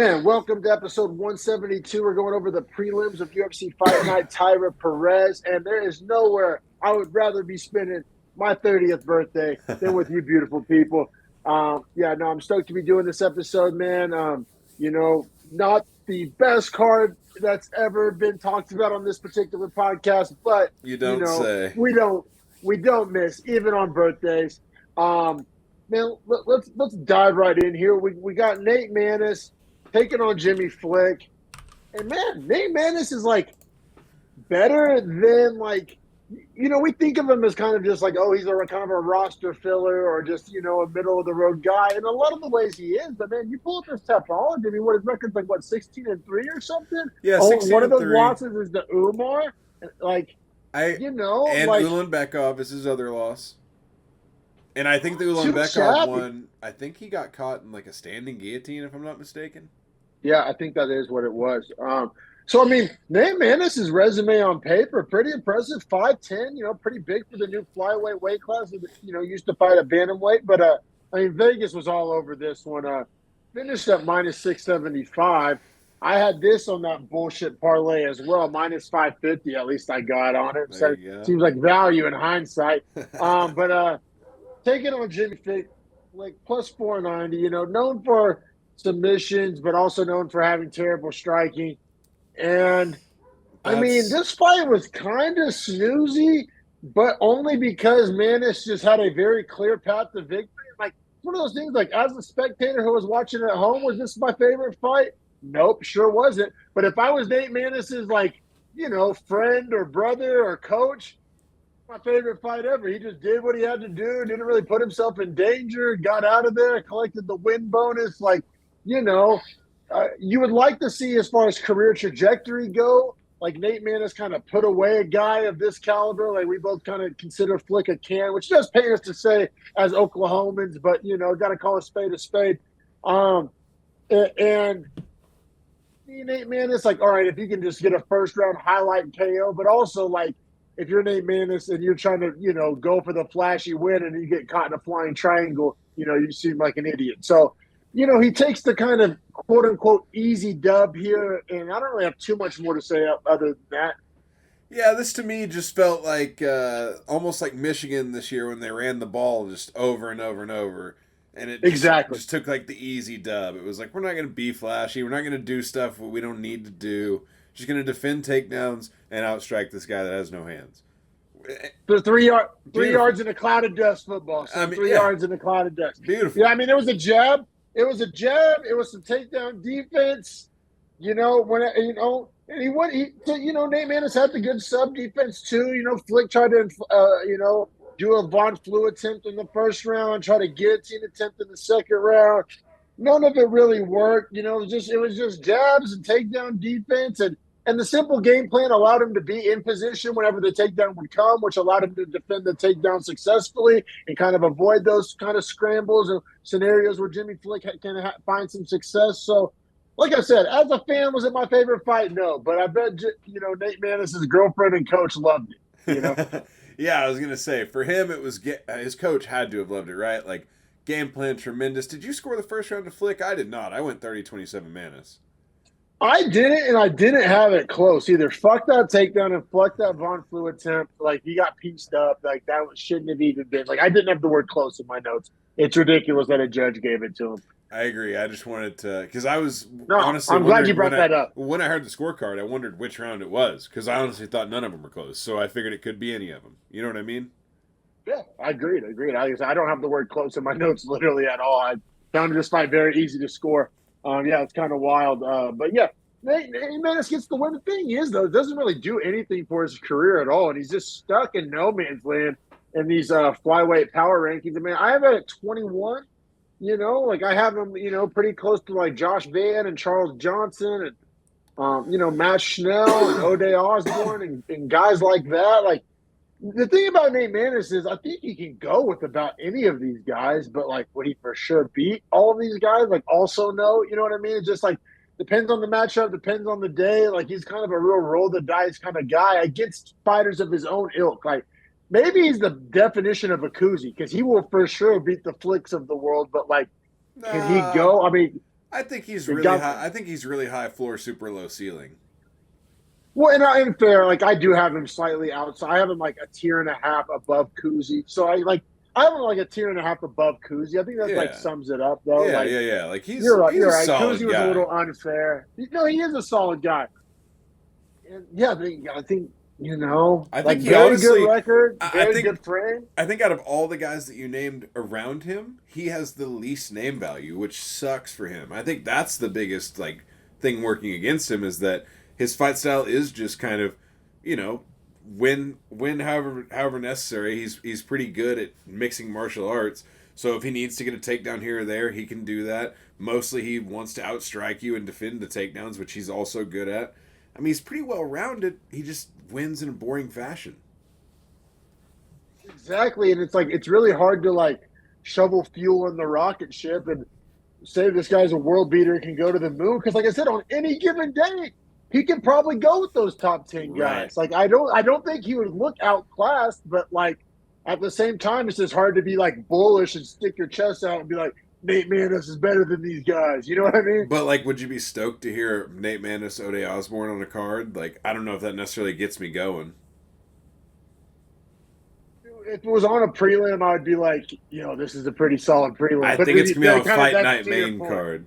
Man, welcome to episode 172. We're going over the prelims of UFC Fight Night, Taira Perez, and there is nowhere I would rather be spending my 30th birthday than with you beautiful people. I'm stoked to be doing this episode, man. Not the best card that's ever been talked about on this particular podcast, but You don't say. we don't miss even on birthdays. Man, let's dive right in here. We got Nate Maness taking on Jimmy Flick. And man, Nate Maness is like better than we think of him as kind of just like, oh, he's kind of a roster filler or just, a middle of the road guy. In a lot of the ways he is, but man, you pull up his Tapology, I mean, what his record's like, 16-3 or something? Yeah, One of those 16-3. losses is the Umar. And Ulan is his other loss. And I think the Ulan one, I think he got caught in like a standing guillotine, if I'm not mistaken. Yeah, I think that is what it was. Nate Maness' resume on paper, pretty impressive. 5'10", pretty big for the new flyweight weight class. Used to fight at bantamweight. But, Vegas was all over this one. Finished at minus 675. I had this on that bullshit parlay as well, minus 550. At least I got on it. So it seems like value in hindsight. Taking on Jimmy Flick, like plus 490, known for submissions, but also known for having terrible striking. And this fight was kind of snoozy, but only because Maness just had a very clear path to victory. Like, one of those things, like, as a spectator who was watching at home, was this my favorite fight? Nope, sure wasn't. But if I was Nate Maness' friend or brother or coach, my favorite fight ever. He just did what he had to do, didn't really put himself in danger, got out of there, collected the win bonus. You would like to see, as far as career trajectory go, like Nate Maness kind of put away a guy of this caliber. Like, we both kind of consider Flick a can, which does pain us to say as Oklahomans, but, got to call a spade a spade. And Nate Maness, like, all right, if you can just get a first-round highlight and KO, but also, like, if you're Nate Maness and you're trying to, go for the flashy win and you get caught in a flying triangle, you seem like an idiot. So, he takes the kind of quote-unquote easy dub here, and I don't really have too much more to say other than that. Yeah, this to me just felt like almost like Michigan this year when they ran the ball just over and over and over. And it just took like the easy dub. It was like, we're not going to be flashy. We're not going to do stuff we don't need to do. Just going to defend takedowns and outstrike this guy that has no hands. The 3 yards in a cloud of dust football. So 3 yards in a cloud of dust. Beautiful. Yeah, it was a jab. It was some takedown defense. Nate Maness had the good sub defense too. Flick tried to, do a Von Flue attempt in the first round, try to guillotine attempt in the second round. None of it really worked. It was just jabs and takedown defense, and the simple game plan allowed him to be in position whenever the takedown would come, which allowed him to defend the takedown successfully and kind of avoid those kind of scrambles or scenarios where Jimmy Flick can find some success. So, like I said, as a fan, was it my favorite fight? No, but I bet Nate Maness' girlfriend and coach loved it. Yeah, I was gonna say for him, it was his coach had to have loved it, right? Like, game plan tremendous. Did you score the first round to Flick? I did not. I went 30-27 Maness. I didn't, and I didn't have it close either. Fuck that takedown and fuck that Von Flue attempt. Like, he got pieced up. Like, that shouldn't have even been. Like, I didn't have the word close in my notes. It's ridiculous that a judge gave it to him. I agree. I just wanted to, because I was honestly. I'm glad you brought that up. When I heard the scorecard, I wondered which round it was, because I honestly thought none of them were close. So I figured it could be any of them. You know what I mean? Yeah, I agreed. I don't have the word close in my notes literally at all. I found this fight very easy to score. It's kind of wild. But yeah, Nate Maness gets the win. The thing is, though, it doesn't really do anything for his career at all, and he's just stuck in no man's land in these flyweight power rankings. I have it at 21. I have him, pretty close to like Josh Van and Charles Johnson and Matt Schnell and O'Day Osborne and guys like that. Like, the thing about Nate Maness is I think he can go with about any of these guys, but like, would he for sure beat all of these guys? Like, also no, you know what I mean? It just like depends on the matchup, depends on the day. Like, he's kind of a real roll the dice kind of guy against fighters of his own ilk. Like, maybe he's the definition of a koozie because he will for sure beat the Flicks of the world, but like, can he go? I think he's really high. I think he's really high floor, super low ceiling. Well, and in fair, like I do have him slightly outside. I have him like a tier and a half above Kuzi. So I have him like a tier and a half above Kuzi. I think that like sums it up though. Yeah. Like you're right. Solid Kuzi was a little unfair. No, he is a solid guy. And yeah, I think I think he very honestly, good record, I think, good frame. I think out of all the guys that you named around him, he has the least name value, which sucks for him. I think that's the biggest thing working against him is that his fight style is just kind of, win however necessary. He's pretty good at mixing martial arts. So if he needs to get a takedown here or there, he can do that. Mostly he wants to outstrike you and defend the takedowns, which he's also good at. I mean, he's pretty well rounded. He just wins in a boring fashion. Exactly, and it's really hard to shovel fuel in the rocket ship and say this guy's a world beater and can go to the moon because, like I said, on any given day he can probably go with those top 10 guys. Right. I don't think he would look outclassed, but at the same time, it's just hard to be bullish and stick your chest out and be like, Nate Maness is better than these guys. You know what I mean? But would you be stoked to hear Nate Maness, Ode Osborne on a card? I don't know if that necessarily gets me going. If it was on a prelim, I would be like, this is a pretty solid prelim. I think it's gonna be on a fight night main card.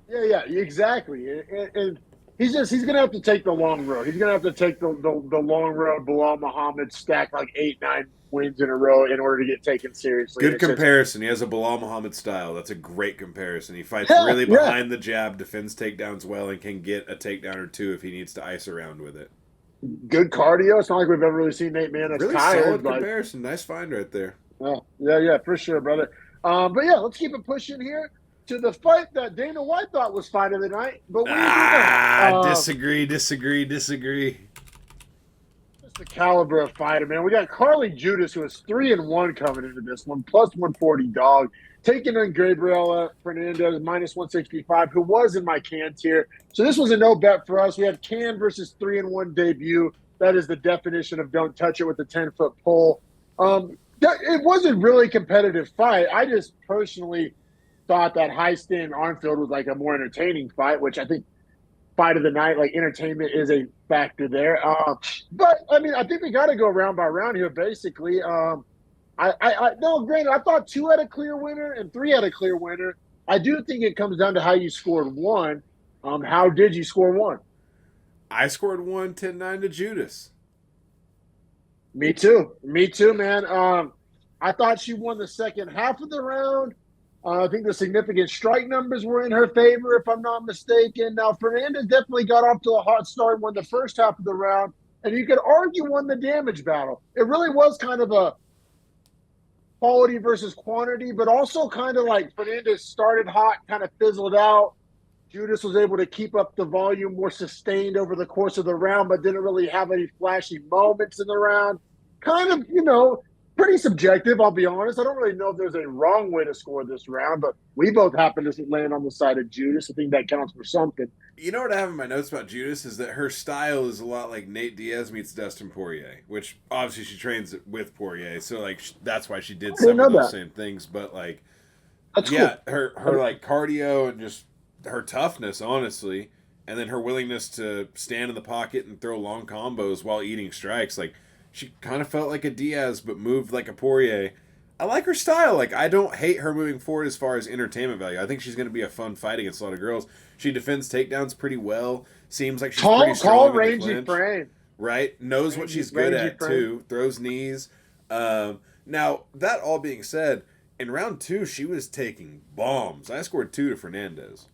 Yeah, exactly. And he's gonna have to take the long road. He's gonna have to take the long road. Bilal Muhammad stacked 8-9 wins in a row in order to get taken seriously. Good comparison. He has a Bilal Muhammad style. That's a great comparison. He fights really behind the jab, defends takedowns well, and can get a takedown or two if he needs to ice around with it. Good cardio. It's not like we've ever really seen Nate Maness really tired. Solid comparison. Nice find right there. Yeah, for sure, brother. But yeah, let's keep it pushing here to the fight that Dana White thought was fight of the night. But disagree. Just the caliber of fighter, man. We got Carli Judice, who is 3-1 coming into this one, plus 140 dog, taking on Gabriella Fernandes, minus 165, who was in my can tier. So this was a no bet for us. We had can versus 3-1 debut. That is the definition of don't touch it with a 10-foot pole. It wasn't really a competitive fight. I just personally thought that Heiston Armfield was a more entertaining fight, which I think fight of the night, entertainment is a factor there. But I mean, I think we got to go round by round here, basically. Granted, I thought 2 had a clear winner and 3 had a clear winner. I do think it comes down to how you scored 1. How did you score 1? I scored 1, 10-9 to Judice. Me too, man. I thought she won the second half of the round. I think the significant strike numbers were in her favor, if I'm not mistaken. Now, Fernandes definitely got off to a hot start, won the first half of the round, and you could argue won the damage battle. It really was kind of a quality versus quantity, but also kind of Fernandes started hot, kind of fizzled out. Judice was able to keep up the volume more sustained over the course of the round, but didn't really have any flashy moments in the round. Kind of, pretty subjective, I'll be honest. I don't really know if there's a wrong way to score this round, but we both happen to land on the side of Judice. I think that counts for something. You know what I have in my notes about Judice is that her style is a lot like Nate Diaz meets Dustin Poirier, which obviously she trains with Poirier, so that's why she did some of those same things. But that's cool. her cardio and just her toughness, honestly, and then her willingness to stand in the pocket and throw long combos while eating strikes, she kind of felt like a Diaz, but moved like a Poirier. I like her style. I don't hate her moving forward as far as entertainment value. I think she's going to be a fun fight against a lot of girls. She defends takedowns pretty well. Seems like she's pretty strong in the clinch. Frame. Right? Knows what she's good at, too. Throws knees. Now, that all being said, in round 2, she was taking bombs. I scored 2 to Fernandes.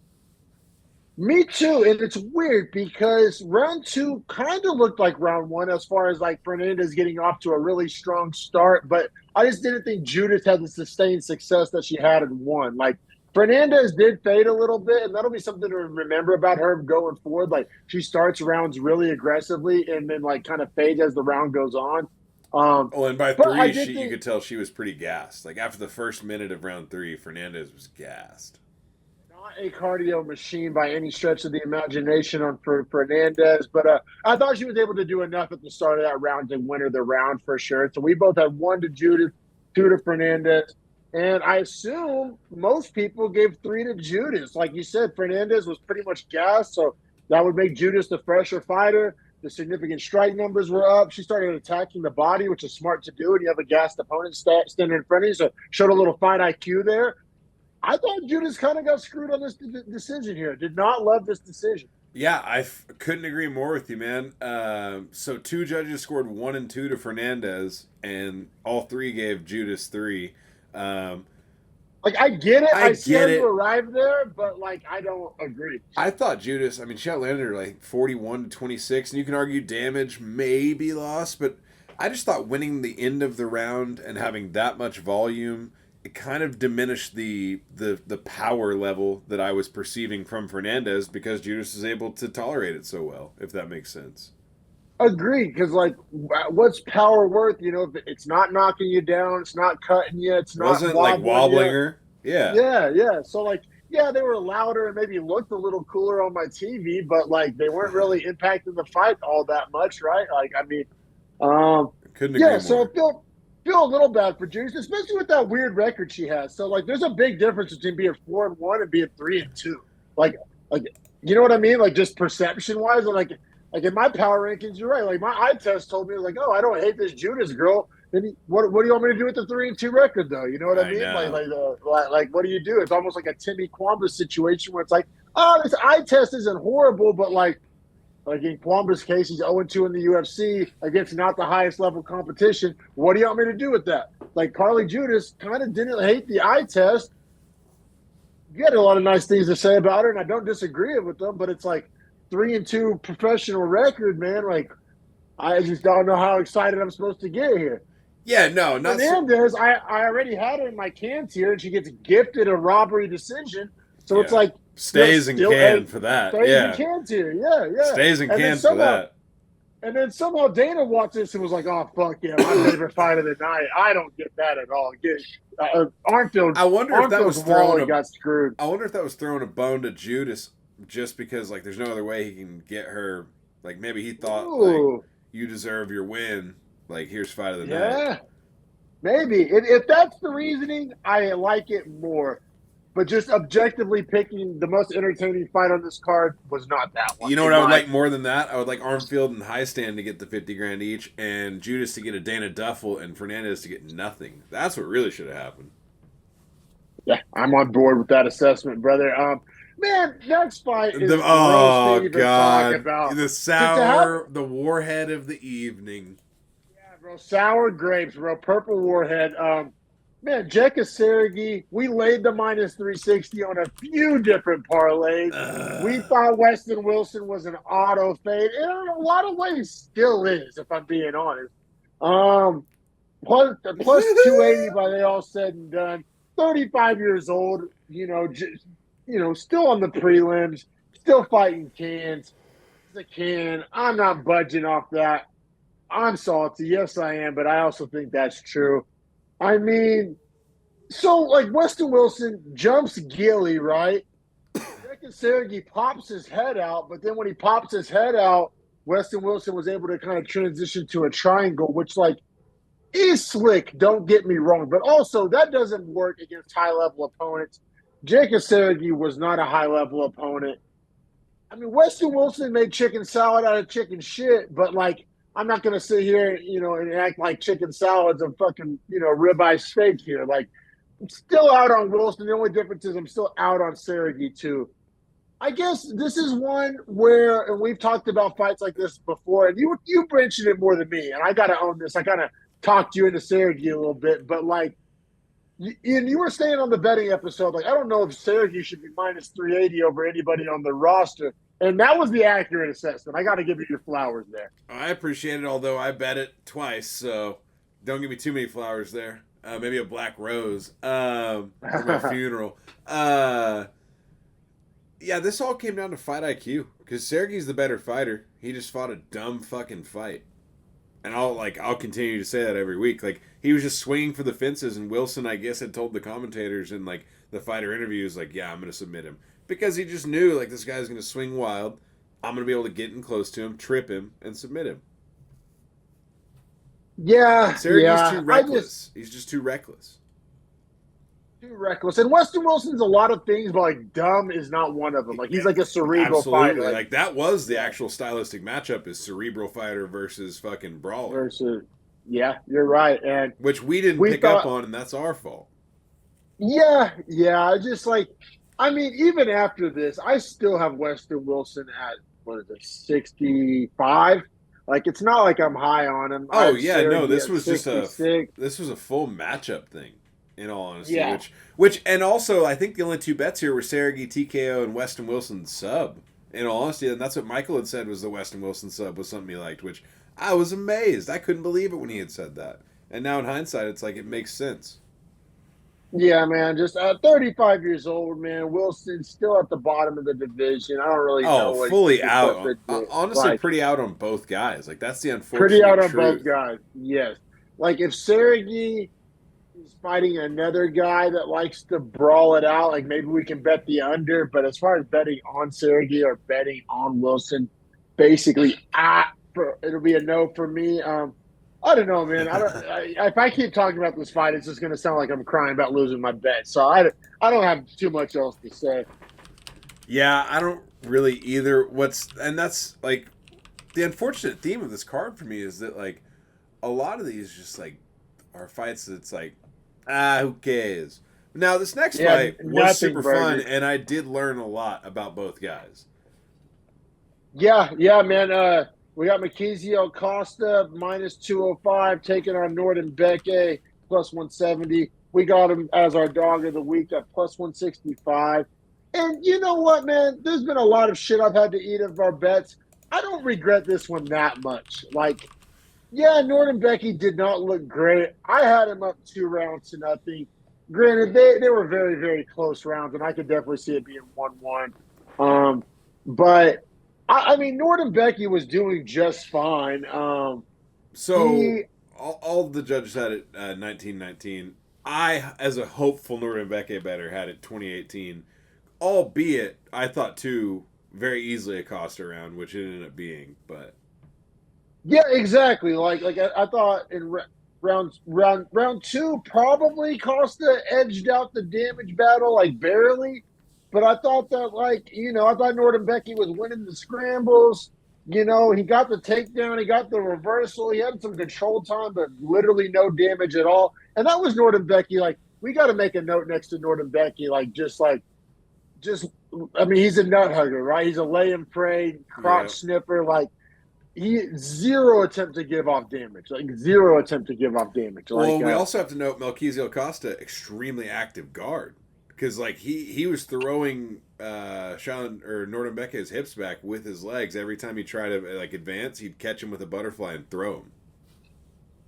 Me too, and it's weird because round 2 kind of looked like round 1 as far as Fernandes getting off to a really strong start, but I just didn't think Judice had the sustained success that she had in 1. Fernandes did fade a little bit, and that'll be something to remember about her going forward. She starts rounds really aggressively and then kind of fades as the round goes on. And by 3, you could tell she was pretty gassed. After the first minute of round 3, Fernandes was gassed. A cardio machine by any stretch of the imagination for Fernandes, but I thought she was able to do enough at the start of that round to win her the round for sure. So we both had 1 to Judice, 2 to Fernandes. And I assume most people gave 3 to Judice. Like you said, Fernandes was pretty much gassed, so that would make Judice the fresher fighter. The significant strike numbers were up. She started attacking the body, which is smart to do, and you have a gassed opponent standing in front of you, so showed a little fight IQ there. I thought Judice kind of got screwed on this decision here. Did not love this decision. Yeah, I couldn't agree more with you, man. So 2 judges scored 1 and 2 to Fernandez, and all 3 gave Judice 3. Like, I get it. I see how it. you arrived there, but, like, I don't agree. I thought Judice, I mean, she outlanded her like 41 to 26, and you can argue damage may be lost, but I just thought winning the end of the round and having that much volume, it kind of diminished the power level that I was perceiving from Fernandez because Judice is able to tolerate it so well, if that makes sense. Agreed, because, like, what's power worth? You know, if it's not knocking you down, it's not cutting you, it's not wasn't like wobbling her. Yeah. So, like, yeah, they were louder and maybe looked a little cooler on my TV, but, like, they weren't really impacting the fight all that much, right? Like, I mean, couldn't agree more. So I feel a little bad for Judice, especially with that weird record she has. So, like, there's a big difference between being 4-1 and being 3-2. Like, you know what I mean? Like, just perception wise, like in my power rankings, you're right. Like, my eye test told me, like, oh, I don't hate this Judice girl. Then what do you want me to do with the 3-2 record, though? You know what I mean? Like, what do you do? It's almost like a Timmy Kwamba situation where it's like, oh, this eye test isn't horrible, but like in Kwamba's case, he's 0-2 in the UFC against not the highest level competition. What do you want me to do with that? Like, Carli Judice kind of didn't hate the eye test. You had a lot of nice things to say about her, and I don't disagree with them, but it's like 3-2 professional record, man. Like, I just don't know how excited I'm supposed to get here. Yeah, no, not Fernandez, I already had her in my cans here, and she gets gifted a robbery decision. So it's like stays in can for that. Stays in cans here, yeah. Stays in can for that. And then somehow Dana watched this and was like, "Oh fuck yeah, my favorite fight of the night." I don't get that at all. Armfield. I wonder if that was got screwed. I wonder if that was throwing a bone to Judice, just because like there's no other way he can get her. Like maybe he thought like you deserve your win. Like here's fight of the night. Yeah, maybe if that's the reasoning, I like it more. But just objectively picking the most entertaining fight on this card was not that one. You know what I would like more than that? I would like Armfield and Highstand to get the $50,000 each, and Judice to get a Dana Duffel, and Fernandez to get nothing. That's what really should have happened. Yeah, I'm on board with that assessment, brother. Man, next fight is oh god, the sour, the warhead of the evening. Yeah, bro, sour grapes, bro, purple warhead. Man, Jeka Seragih, we laid the -360 on a few different parlays. We thought Westin Wilson was an auto fade, and in a lot of ways still is, if I'm being honest. Plus 280 by they all said and done. 35 years old, still on the prelims, still fighting cans. It's a can. I'm not budging off that. I'm salty. Yes, I am, but I also think that's true. I mean, so, like, Westin Wilson jumps Gilly, right? Jeka Seragih pops his head out, but then when he pops his head out, Westin Wilson was able to kind of transition to a triangle, which, like, is slick, don't get me wrong. But also, that doesn't work against high-level opponents. Jeka Seragih was not a high-level opponent. I mean, Westin Wilson made chicken salad out of chicken shit, but, like, I'm not going to sit here, and act like chicken salad's a fucking, ribeye steak here. Like, I'm still out on Wilson. The only difference is I'm still out on Seragih, too. I guess this is one where, and we've talked about fights like this before, and you mentioned it more than me, and I got to own this. I kind of talked you into Seragih a little bit, but, like, you were saying on the betting episode, like, I don't know if Seragih should be -380 over anybody on the roster. And that was the accurate assessment. I got to give you your flowers there. I appreciate it, although I bet it twice, so don't give me too many flowers there. Maybe a black rose for my funeral. Yeah, this all came down to fight IQ, because Seragih's the better fighter. He just fought a dumb fucking fight. And I'll continue to say that every week. Like, he was just swinging for the fences, and Wilson, I guess, had told the commentators in, like, the fighter interviews, like, yeah, I'm going to submit him. Because he just knew, like, this guy's going to swing wild. I'm going to be able to get in close to him, trip him, and submit him. Yeah. Seragih's too reckless. He's just too reckless. Too reckless. And Westin Wilson's a lot of things, but like dumb is not one of them. Like he's like a cerebral Absolutely. fighter. Like that was the actual stylistic matchup is cerebral fighter versus fucking brawler. Versus, yeah, you're right. And which we didn't pick up on, and that's our fault. Yeah. Just like, I mean, even after this, I still have Westin Wilson at, 65? Like, it's not like I'm high on him. Oh, yeah, no, this was 66. this was a full matchup thing. In all honesty, yeah. which and also I think the only two bets here were Seragih TKO and Westin Wilson sub. In all honesty, and that's what Michael had said was the Westin Wilson sub was something he liked, which I was amazed. I couldn't believe it when he had said that. And now in hindsight, it's like it makes sense. Yeah, man. Just 35 years old, man. Wilson's still at the bottom of the division. I don't really know. Oh, fully out. Honestly, like, pretty out on both guys. Like that's the unfortunate. Pretty out on truth. both guys. Yes. Like if Seragih is fighting another guy that likes to brawl it out, like maybe we can bet the under. But as far as betting on Seragih or betting on Wilson, basically, it'll be a no for me. I don't know, man. If I keep talking about this fight, it's just going to sound like I'm crying about losing my bet. So I don't have too much else to say. Yeah, I don't really either. And that's like the unfortunate theme of this card for me is that like a lot of these just like are fights that's like who cares? Now this next fight was super fun, and I did learn a lot about both guys. Yeah, man. We got Melquizael Costa minus 205 taking on Nuerdanbieke plus 170. We got him as our dog of the week at plus 165. And you know what, man? There's been a lot of shit I've had to eat of our bets. I don't regret this one that much. Like, yeah, Nuerdanbieke did not look great. I had him up 2-0. Granted, they were very, very close rounds, and I could definitely see it being 1-1. But I mean, Nuerdanbieke was doing just fine. All the judges had it 1919. I, as a hopeful Nuerdanbieke bettor, had it 2018. Albeit, I thought two very easily a Costa round, which it ended up being. But yeah, exactly. Like I thought in round two, probably Costa edged out the damage battle, like barely. But I thought that, I thought Nuerdanbieke was winning the scrambles. He got the takedown. He got the reversal. He had some control time, but literally no damage at all. And that was Nuerdanbieke. Like, we got to make a note next to Nuerdanbieke. He's a nut hugger, right? He's a lay and pray, crotch sniffer. Like, zero attempt to give off damage. Well, we also have to note Melquizael Costa, extremely active guard. Because he was throwing Nuerdanbieke's hips back with his legs every time he tried to advance. He'd catch him with a butterfly and throw him.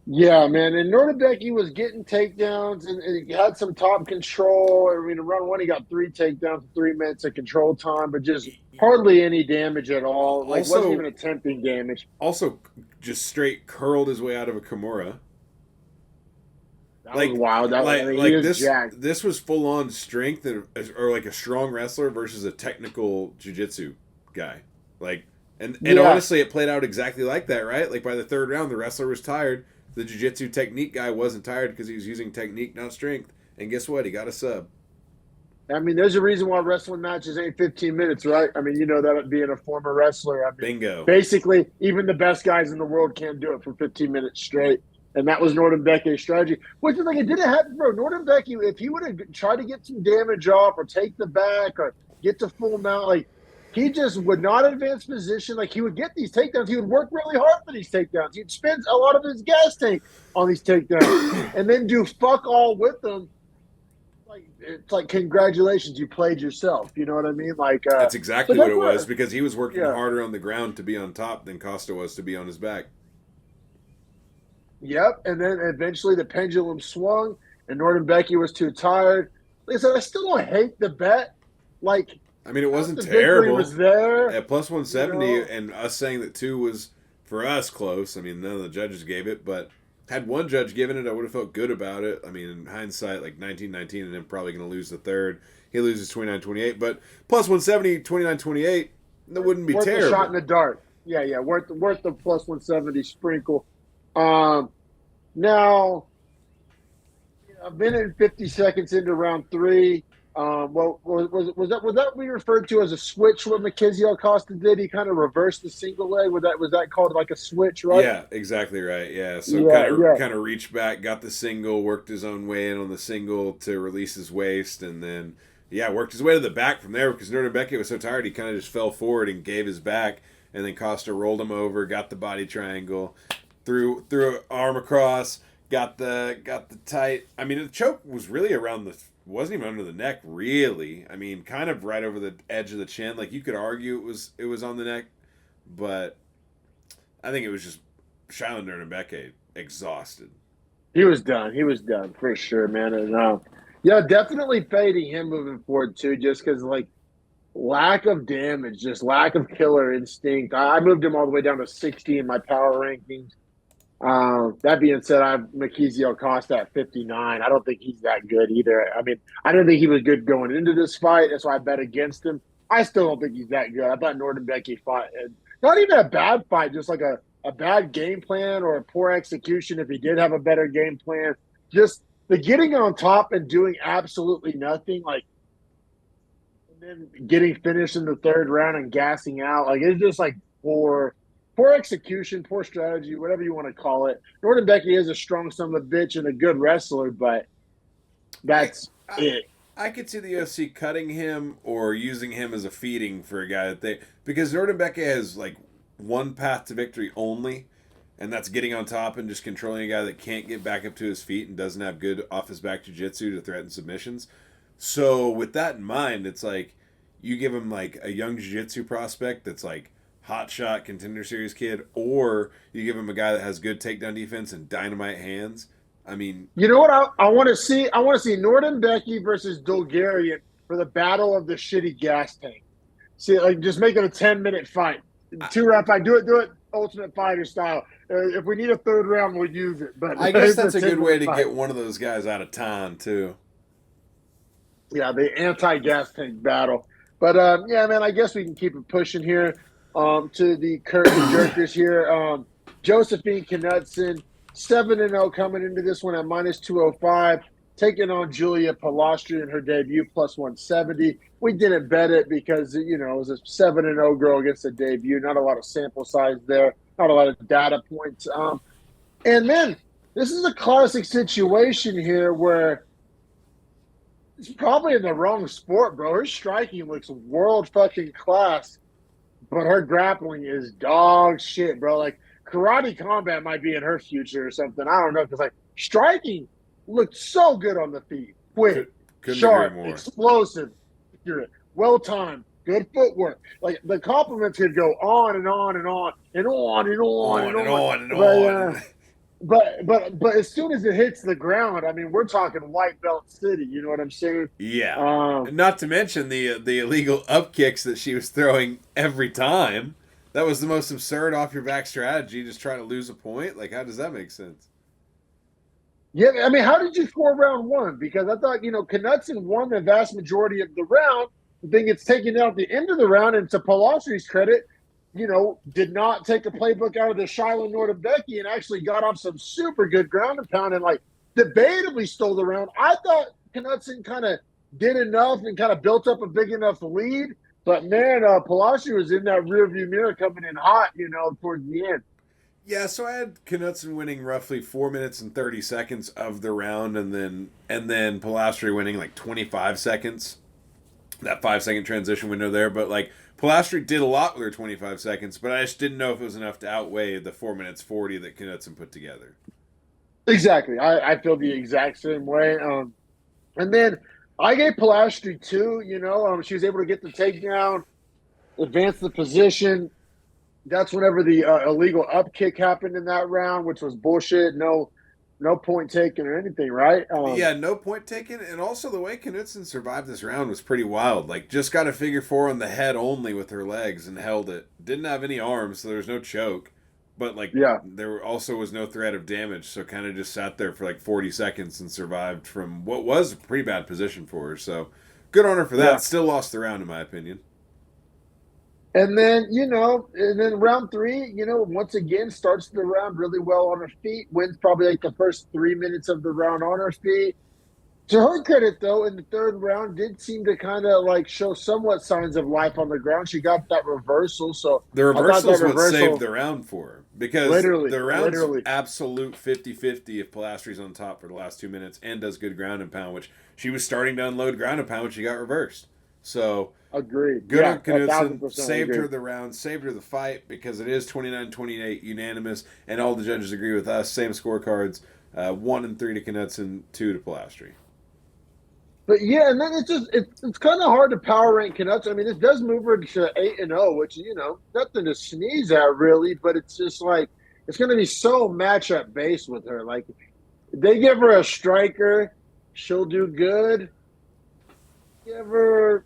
Yeah, man. And Nuerdanbieke was getting takedowns and he had some top control. I mean, in round one, he got 3 takedowns, 3 minutes of control time, but just hardly any damage at all. Wasn't even attempting damage. Also, just straight curled his way out of a Kimura. That was wild. This was full on strength or a strong wrestler versus a technical jiu-jitsu guy. Honestly, it played out exactly like that, right? Like by the third round, the wrestler was tired. The jiu-jitsu technique guy wasn't tired because he was using technique, not strength. And guess what? He got a sub. I mean, there's a reason why wrestling matches ain't 15 minutes, right? I mean, you know that being a former wrestler. Bingo. Basically, even the best guys in the world can't do it for 15 minutes straight. And that was Nuerdanbieke's strategy. Which is it didn't happen, bro. Nuerdanbieke, if he would have tried to get some damage off or take the back or get to full mount, he just would not advance position. He would get these takedowns. He would work really hard for these takedowns. He'd spend a lot of his gas tank on these takedowns and then do fuck all with them. It's congratulations, you played yourself. You know what I mean? That's exactly what it was because he was working harder on the ground to be on top than Costa was to be on his back. Yep, and then eventually the pendulum swung, and Nuerdanbieke was too tired. Like I said, I still don't hate the bet. It wasn't terrible. It was there at plus 170, and us saying that 2 was for us close. I mean, none of the judges gave it, but had one judge given it, I would have felt good about it. I mean, in hindsight, 19-19, and then probably going to lose the third. He loses 29-28, but plus 170, 29-28, that wouldn't be terrible. Worth a shot in the dark. Yeah, worth the plus 170 sprinkle. Now, A minute and 50 seconds into round three. Well, was that we referred to as a switch? What Melquizael Costa did, he kind of reversed the single leg. Was that called like a switch, right? Yeah, exactly right. Yeah, so Yeah, yeah. kind of reached back, got the single, worked his own way in on the single to release his waist, and then worked his way to the back from there because Nuerdanbieke was so tired he kind of just fell forward and gave his back, and then Costa rolled him over, got the body triangle, threw an arm across, got the tight. I mean, the choke was really around the, wasn't even under the neck really. I mean, kind of right over the edge of the chin. Like you could argue it was on the neck, but I think it was just Shayilan Nuerdanbieke exhausted. He was done. He was done for sure, man. And yeah, definitely fading him moving forward too, just because like lack of damage, just lack of killer instinct. I moved him all the way down to 60 in my power rankings. That being said, I have Melquizael Costa at 59. I don't think he's that good either. I mean, I didn't think he was good going into this fight. That's why I bet against him. I still don't think he's that good. I thought Nuerdanbieke fought, not even a bad fight, just like a bad game plan or a poor execution if he did have a better game plan. Just the getting on top and doing absolutely nothing, like, and then getting finished in the third round and gassing out. Like, it's just like poor execution, poor strategy, whatever you want to call it. Nuerdanbieke is a strong son of a bitch and a good wrestler, but that's it. I could see the UFC cutting him or using him as a feeding for a guy that because Nuerdanbieke has like one path to victory only, and that's getting on top and just controlling a guy that can't get back up to his feet and doesn't have good off his back jiu-jitsu to threaten submissions. So with that in mind, it's like you give him like a young jiu-jitsu prospect that's like hot shot contender series kid, or you give him a guy that has good takedown defense and dynamite hands. I mean, you know what I want to see? I want to see Nuerdanbieke versus Dulgarian for the battle of the shitty gas tank. See, like just make it a 10-minute fight, 2-round fight. Do it, Ultimate Fighter style. If we need a third round, we'll use it. But I guess that's a good way to get one of those guys out of town too. Yeah, the anti-gas tank battle. But yeah, man, I guess we can keep it pushing here. To the curtain jerkers here. Josephine Knutsson, 7-0 coming into this one at -205, taking on Julia Polasri in her debut, +170. We didn't bet it because, it was a 7-0 girl against a debut. Not a lot of sample size there, not a lot of data points. And then this is a classic situation here where it's probably in the wrong sport, bro. Her striking looks world fucking class, but her grappling is dog shit, bro. Like, karate combat might be in her future or something. I don't know, because, like, striking looked so good on the feet. Quick, sharp, explosive, accurate, well-timed, good footwork. Like, the compliments could go on and on and on and on and on and on and on. But as soon as it hits the ground, I mean, we're talking white belt city. You know what I'm saying? Yeah. Not to mention the illegal up kicks that she was throwing every time. That was the most absurd off your back strategy, just trying to lose a point. Like, how does that make sense? Yeah, I mean, how did you score round one? Because I thought, Knutsson won the vast majority of the round. The thing gets taken out at the end of the round, and to Polasri's credit, did not take a playbook out of the Shayilan Nuerdanbieke and actually got off some super good ground and pound and, like, debatably stole the round. I thought Knutsson kind of did enough and kind of built up a big enough lead. But, man, Polasri was in that rearview mirror coming in hot, towards the end. Yeah, so I had Knutsson winning roughly 4 minutes and 30 seconds of the round, and then Polasri winning like 25 seconds. That 5-second transition window there, but like Polasri did a lot with her 25 seconds, but I just didn't know if it was enough to outweigh the 4 minutes 40 that Knutsson put together. Exactly, I feel the exact same way. And then I gave Polasri 2. She was able to get the takedown, advance the position. That's whenever the illegal up kick happened in that round, which was bullshit. No point taken or anything, right? Yeah, no point taken. And also the way Knutsson survived this round was pretty wild. Like, just got a figure 4 on the head only with her legs and held it. Didn't have any arms, so there was no choke. But, like, there also was no threat of damage, so kind of just sat there for, like, 40 seconds and survived from what was a pretty bad position for her. So, good on her for that. Yeah. Still lost the round, in my opinion. And then, round 3, once again, starts the round really well on her feet, wins probably like the first 3 minutes of the round on her feet. To her credit, though, in the third round, did seem to kind of like show somewhat signs of life on the ground. She got that reversal, so The I thought reversal that is what saved reversal, the round for her because literally, the round's literally, absolute 50-50 if Polasri's on top for the last 2 minutes and does good ground and pound, which she was starting to unload ground and pound when she got reversed. So agreed. good Yeah, on a thousand Knutsson, percent saved her agreed. the round, saved her the fight because it is 29-28 unanimous, and all the judges agree with us. Same scorecards, 1-3 to Knutsson, 2 to Polasri. But yeah, and then it's kind of hard to power rank Canucks. I mean, this does move her to 8-0, which nothing to sneeze at really. But it's just like it's going to be so matchup based with her. Like if they give her a striker, she'll do good. Give her,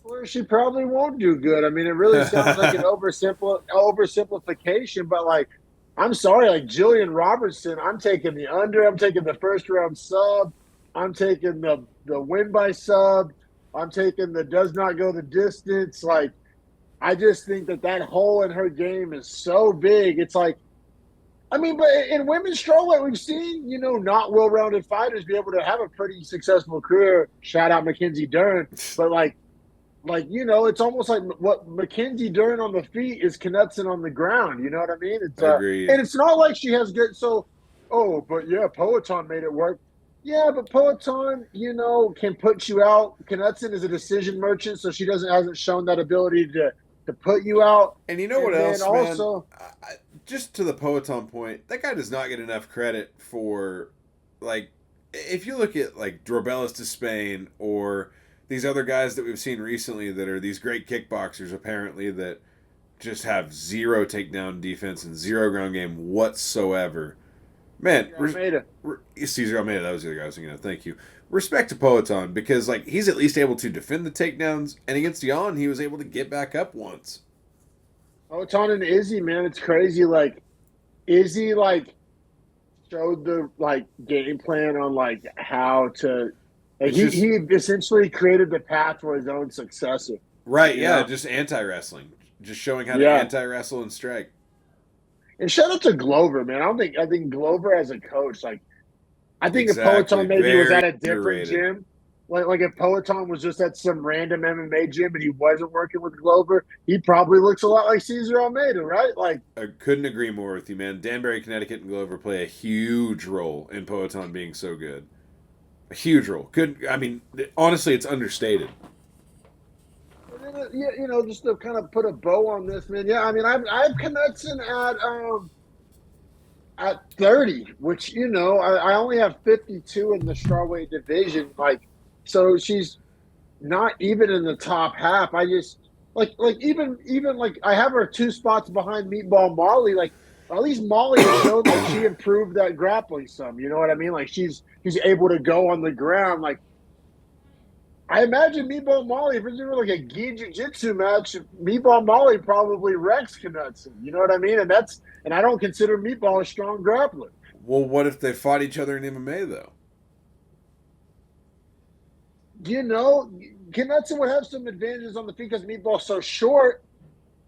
where she probably won't do good. I mean, it really sounds like an oversimplification, but like, I'm sorry, like Jillian Robertson, I'm taking the under. I'm taking the first round sub. I'm taking the win by sub. I'm taking the does not go the distance. Like, I just think that hole in her game is so big. It's like, I mean, but in women's strawweight, we've seen, not well-rounded fighters be able to have a pretty successful career. Shout out Mackenzie Dern, but it's almost like what Mackenzie Dern on the feet is Knutsson on the ground. You know what I mean? Agreed. And it's not like she has good. So, oh, but yeah, Poetan made it work. Yeah, but Poetan, can put you out. Knutsson is a decision merchant, so she hasn't shown that ability to put you out. And you know what And then else, man? also, Just to the Poetan point, that guy does not get enough credit for, like, if you look at, like, Drobelis to Spain or these other guys that we've seen recently that are these great kickboxers, apparently, that just have zero takedown defense and zero ground game whatsoever. Man, Cesar Almeida, that was the other guy I was thinking of. Thank you. Respect to Poetan because, like, he's at least able to defend the takedowns, and against Jan, he was able to get back up once. Poetan and Izzy, man, it's crazy. Like, Izzy, like, showed the game plan on how to It's he just he essentially created the path for his own successor. right, You yeah, know, just anti wrestling, just showing how to yeah. anti wrestle and strike. And shout out to Glover, man. I think Glover as a coach, like I think if Exactly, Poetan maybe was very at a different underrated. gym, like if Poetan was just at some random MMA gym and he wasn't working with Glover, he probably looks a lot like Cesar Almeida, right? Like I couldn't agree more with you, man. Danbury, Connecticut, and Glover play a huge role in Poetan being so good. A huge role. I mean, honestly, it's understated. yeah, just to kind of put a bow on this, man. Yeah, I mean, I've Knutsson at 30, which I only have 52 in the strawweight division. Like, so she's not even in the top half. I just even like I have her 2 spots behind Meatball Molly. Like, at least Molly has shown that she improved that grappling some. You know what I mean? Like she's able to go on the ground. Like, I imagine Meatball Molly, if it's like a gi jiu-jitsu match, Meatball Molly probably wrecks Knutsson. You know what I mean? And I don't consider Meatball a strong grappler. Well, what if they fought each other in MMA, though? You know, Knutsson would have some advantages on the feet because Meatball's so short,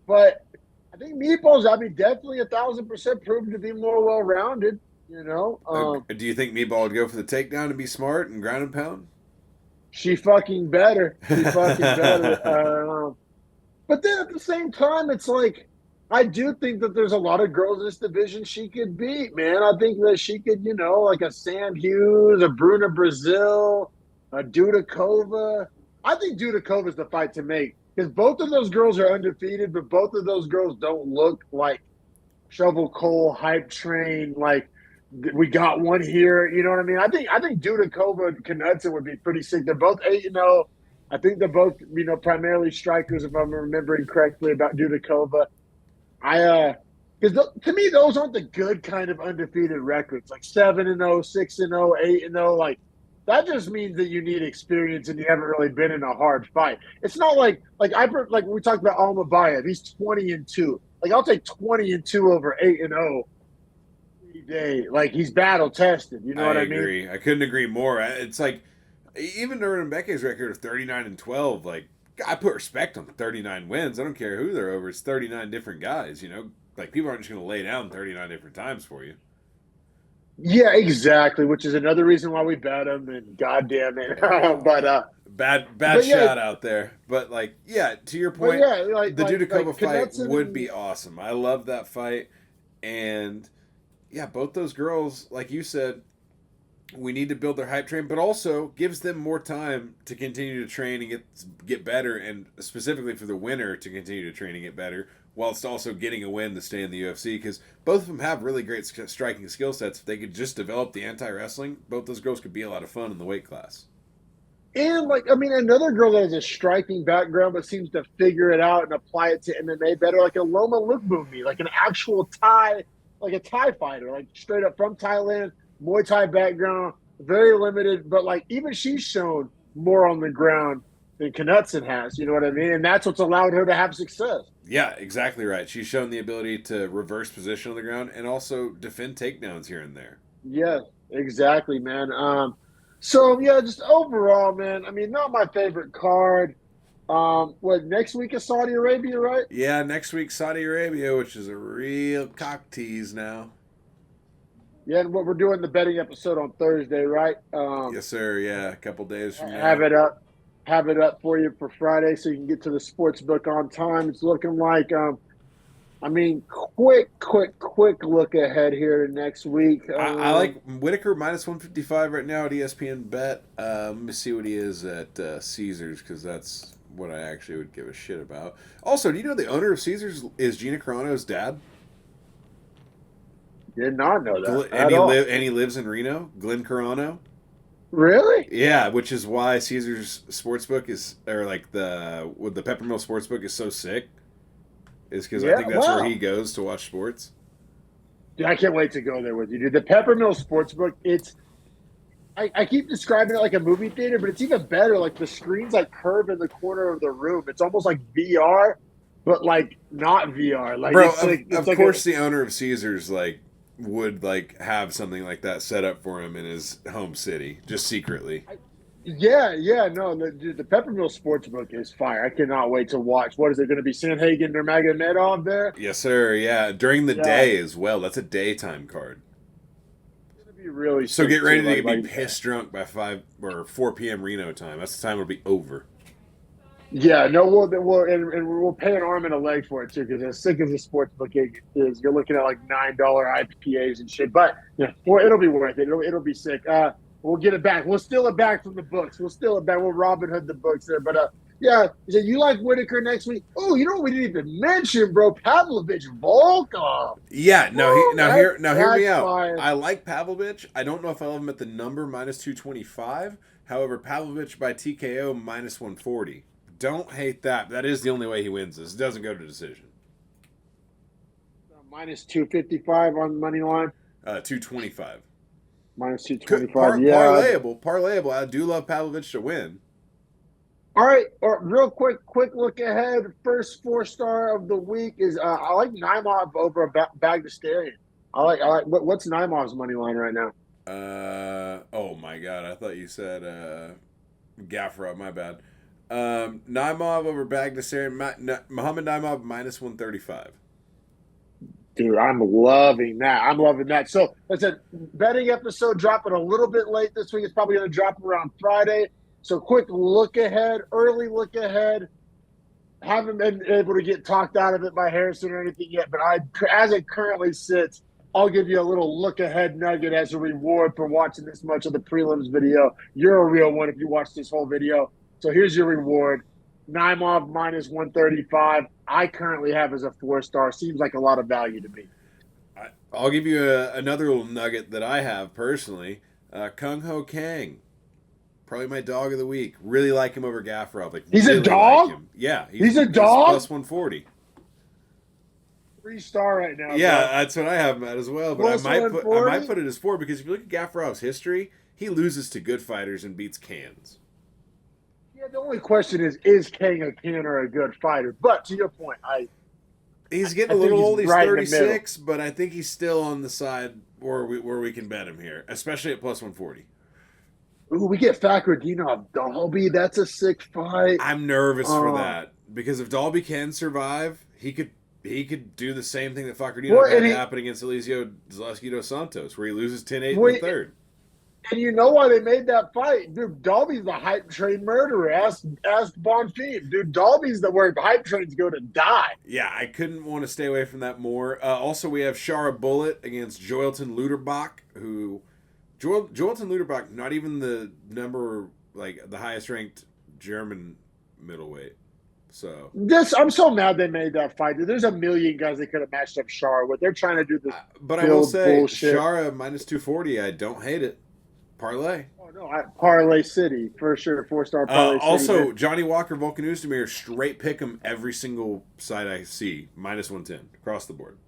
but I think Meatball's, definitely 1,000% proven to be more well-rounded, Do you think Meatball would go for the takedown and be smart and ground and pound? She fucking better. She fucking better. But then at the same time, it's like, I do think that there's a lot of girls in this division she could beat, man. I think that she could, like a Sam Hughes, a Bruna Brazil, a Dudakova. I think Dudakova's the fight to make because both of those girls are undefeated, but both of those girls don't look like shovel coal hype train. Like, we got one here. You know what I mean? I think Dudakova and Knutsson would be pretty sick. They're both 8-0. I think they're both, primarily strikers, if I'm remembering correctly about Dudakova. Because to me, those aren't the good kind of undefeated records, like 7-0, 6-0, 8-0. Like, that just means that you need experience and you haven't really been in a hard fight. It's not like we talked about Almabayev. He's 20-2. Like, I'll take 20-2 over 8-0 any day. Like, he's battle tested. You know I what I mean? agree. I couldn't agree more. It's like even Nuerdanbieke's record of 39-12. Like, I put respect on the 39 wins. I don't care who they're over. It's 39 different guys. Like, people aren't just going to lay down 39 different times for you. Yeah, exactly. Which is another reason why we bet him. And goddamn it, but Bad but yeah, shot out there. But like, yeah, to your but point, yeah, the Dudikova fight Knutsson would be and awesome. I love that fight. And yeah, both those girls, like you said, we need to build their hype train, but also gives them more time to continue to train and get better, and specifically for the winner to continue to train and get better, whilst also getting a win to stay in the UFC. Because both of them have really great striking skill sets. If they could just develop the anti wrestling, both those girls could be a lot of fun in the weight class. And like, I mean, another girl that has a striking background but seems to figure it out and apply it to MMA better, like a Loma Lookboonmee, like an actual Thai, like a Thai fighter, like straight up from Thailand, Muay Thai background, very limited, but like even she's shown more on the ground than Knutsson has. You know what I mean? And that's what's allowed her to have success. Yeah, exactly right. She's shown the ability to reverse position on the ground and also defend takedowns here and there. Yes, exactly, man. So yeah, just overall, man. I mean, not my favorite card. What next week is Saudi Arabia, right? Yeah, next week Saudi Arabia, which is a real cock tease now. Yeah, and what we're doing the betting episode on Thursday, right? Yes, sir. Yeah, a couple days from Have now. it up, have it up for you for Friday, so you can get to the sports book on time. It's looking like, I mean, quick look ahead here to next week. I like Whitaker minus 155 right now at ESPN Bet. Let me see what he is at Caesars, because that's what I actually would give a shit about. Also, do you know the owner of Caesars is Gina Carano's dad? Did not know that And at all. he lives in Reno, Glenn Carano. Really? Yeah, which is why Caesars Sportsbook is, or like the Peppermill Sportsbook is so sick. Is because I Yeah. think that's where he Wow. goes to watch sports. Dude, I can't wait to go there with you, dude. The Peppermill Sportsbook, I keep describing it like a movie theater, but it's even better. Like the screen's like curved in the corner of the room. It's almost like VR, but like not VR. Like Bro, it's of like a course the owner of Caesars like would like have something like that set up for him in his home city, just secretly. yeah, no, the Peppermill Sportsbook is fire. I cannot wait to watch. What is it going to be? Sanhagen Nurmagomedov there? Yes, sir. Yeah, during the Yeah, day as well. That's a daytime card. it's going to be really So get sick ready too. to be pissed drunk by 5 or 4 p.m. Reno time. That's the time it'll be over. Yeah, no, and we'll pay an arm and a leg for it too, because as sick as the sportsbook is, you're looking at like $9 IPAs and shit. But yeah, well, it'll be worth it. It'll be sick. We'll get it back. We'll steal it back from the books. We'll steal it back. We'll Robin Hood the books there. But yeah, so you like Whitaker next week? Oh, you know what we didn't even mention, bro? Pavlovich Volkov. Yeah, Woo, now hear me that's out. fire. I like Pavlovich. I don't know if I love him at the number minus 225. However, Pavlovich by TKO minus 140. Don't hate that. That is the only way he wins this. It doesn't go to decision. Minus 255 on the money line. 225. Minus 225. Yeah. Parlayable. I do love Pavlovich to win. All right, real quick look ahead. First 4-star of the week is I like Naimov over Bagdasterian. I like what's Naimov's money line right now? Oh my god, I thought you said Gaffarov, my bad. Naimov over Bagdasarian, Muhammad Naimov minus 135. Dude, I'm loving that. I'm loving that. So, I said, betting episode dropping a little bit late this week. It's probably going to drop around Friday. So, quick look ahead, early look ahead. Haven't been able to get talked out of it by Harrison or anything yet, but as it currently sits, I'll give you a little look ahead nugget as a reward for watching this much of the prelims video. You're a real one if you watch this whole video. So here's your reward. Naimov minus 135. I currently have as a 4-star. Seems like a lot of value to me. I'll give you another little nugget that I have personally. Kung Ho Kang. Probably my dog of the week. Really like him over Gaffarov. Like, he's really a dog? Like him. Yeah. He's a dog? Plus 140. 3-star right now. Yeah, bro. that's what I have him at as well. But Plus I might 140? put it as 4 because if you look at Gaffarov's history, he loses to good fighters and beats cans. Yeah, the only question is Kang a can or a good fighter? But to your point, He's getting I a little think old. He's right in the 36, but I think he's still on the side where we can bet him here, especially at plus 140. ooh, we get Fakhretdinov Dalby. That's a sick fight. I'm nervous for that because if Dalby can survive, he could he could do the same thing that Facardino Well, had happen against Eliseo Zaleski dos Santos, where he loses 10-8 in the third. And you know why they made that fight? Dude, Dalby's the hype train murderer. Ask Bonfim. Dude, Dalby's the where hype trains go to die. Yeah, I couldn't want to stay away from that more. Also, we have Shara Bullet against Joelton Luderbach, who... Joelton Luderbach, not even the the highest ranked German middleweight. So I'm so mad they made that fight. Dude, there's a million guys they could have matched up Shara with. They're trying to do this but I will say, bullshit. Shara -240, I don't hate it. Parlay. Oh, no, Parlay City, for sure. 4-star Parlay City. Also, Johnny Walker, Volkan Oezdemir, straight pick him every single side I see. -110 across the board.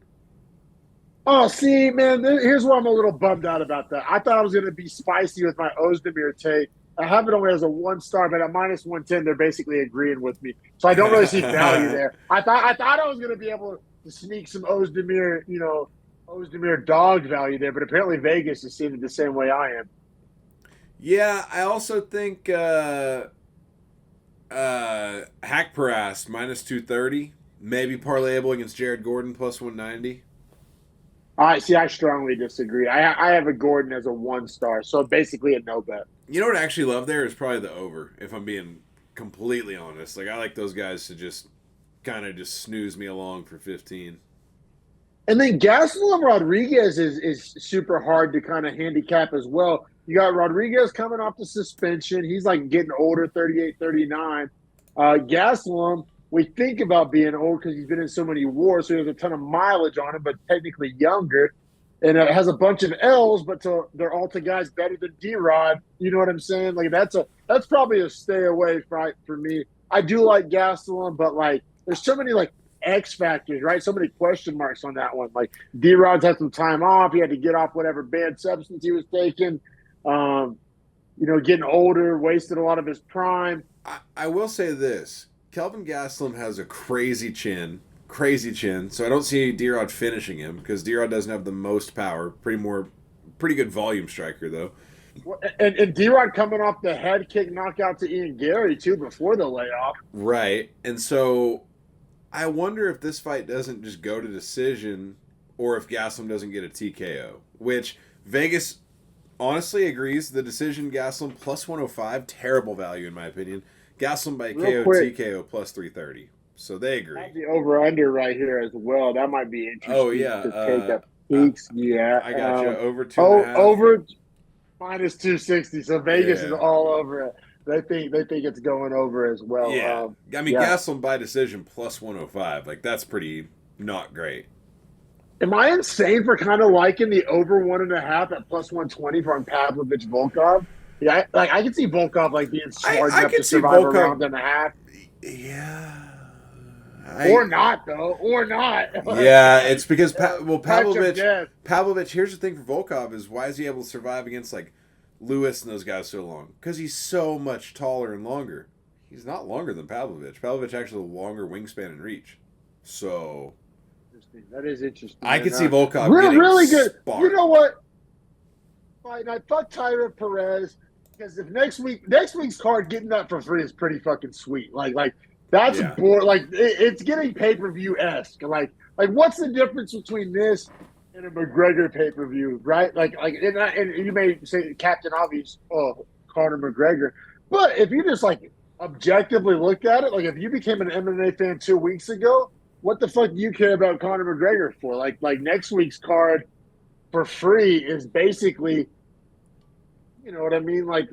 Oh, see, man, here's why I'm a little bummed out about that. I thought I was going to be spicy with my Oezdemir take. I have it only as a 1-star, but at -110, they're basically agreeing with me. So I don't really see value there. I thought I was going to be able to sneak some Oezdemir, Oezdemir dog value there, but apparently Vegas is seeing it the same way I am. Yeah, I also think Hack Paras -230, maybe parlayable against Jared Gordon +190. I strongly disagree. I have a Gordon as a 1-star, so basically a no bet. You know what I actually love there is probably the over, if I'm being completely honest. Like, I like those guys to just kind of just snooze me along for 15. And then Gastelum Rodriguez is super hard to kind of handicap as well. You got Rodriguez coming off the suspension. He's like getting older, 38, 39. Gastelum, we think about being old because he's been in so many wars, so there's a ton of mileage on him, but technically younger. And it has a bunch of L's, but they're all to guys better than D-Rod. You know what I'm saying? Like that's probably a stay away fight for me. I do like Gastelum, but like there's so many like X factors, right? So many question marks on that one. Like D-Rod's had some time off. He had to get off whatever bad substance he was taking. Getting older, wasted a lot of his prime. I will say this. Kelvin Gastelum has a crazy chin, so I don't see D-Rod finishing him because D-Rod doesn't have the most power. Pretty good volume striker, though. And D-Rod coming off the head kick knockout to Ian Gary, too, before the layoff. Right, and so I wonder if this fight doesn't just go to decision or if Gastelum doesn't get a TKO, which Vegas honestly agrees. The decision Gastelum +105, terrible value in my opinion. Gastelum by KO, TKO +330. So they agree. The over-under right here as well. That might be interesting. Oh, yeah. To take up peaks. Yeah. I got you. Over 2.5. Over -260. So Vegas is all over it. They think it's going over as well. Yeah. Gastelum by decision +105. Like, that's pretty not great. Am I insane for kind of liking the over 1.5 at +120 from Pavlovich Volkov? Yeah, like I can see Volkov like being smart enough to survive a round and a half. Yeah. Or not, though. Or not. Yeah, it's because Pavlovich. Here's the thing for Volkov is why is he able to survive against like Lewis and those guys so long? Because he's so much taller and longer. He's not longer than Pavlovich. Pavlovich actually a longer wingspan and reach. So that is interesting. I could see Volkov getting really good. Sparked. You know what? Fine, I fuck Taira Perez because if next week's card getting that for free is pretty fucking sweet. Like that's it's getting pay-per-view-esque. Like what's the difference between this and a McGregor pay-per-view, right? And you may say Captain Obvious, Conor McGregor, but if you just like objectively look at it, like if you became an MMA fan 2 weeks ago, what the fuck do you care about Conor McGregor for? Like next week's card for free is basically, you know what I mean? Like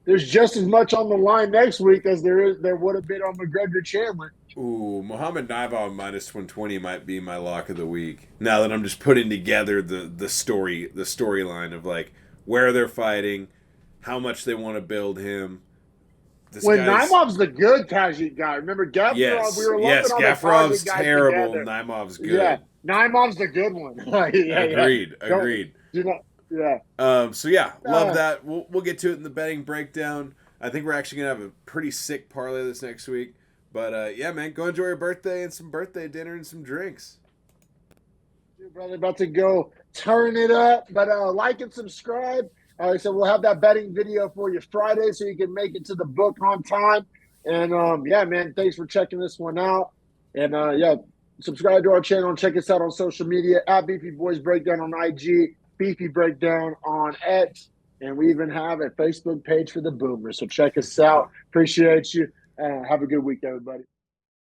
there's just as much on the line next week as there would have been on McGregor Chandler. Ooh, Muhammad Naval -120 might be my lock of the week. Now that I'm just putting together the storyline of like where they're fighting, how much they want to build him. Naimov's the good Tajik guy. Remember Gaffarov? Yes, we were looking on Gaffarov's the terrible. Together. Naimov's good. Yeah, Naimov's the good one. Agreed. Yeah. So yeah, love that. We'll get to it in the betting breakdown. I think we're actually gonna have a pretty sick parlay this next week. But yeah, man, go enjoy your birthday and some birthday dinner and some drinks. Dude, brother, about to go turn it up. But like and subscribe. So we'll have that betting video for you Friday, so you can make it to the book on time. And yeah, man, thanks for checking this one out. And yeah, Subscribe to our channel and check us out on social media at Beefy Boys Breakdown on IG, Beefy Breakdown on X, and we even have a Facebook page for the Boomers. So check us out. Appreciate you. Have a good week, everybody.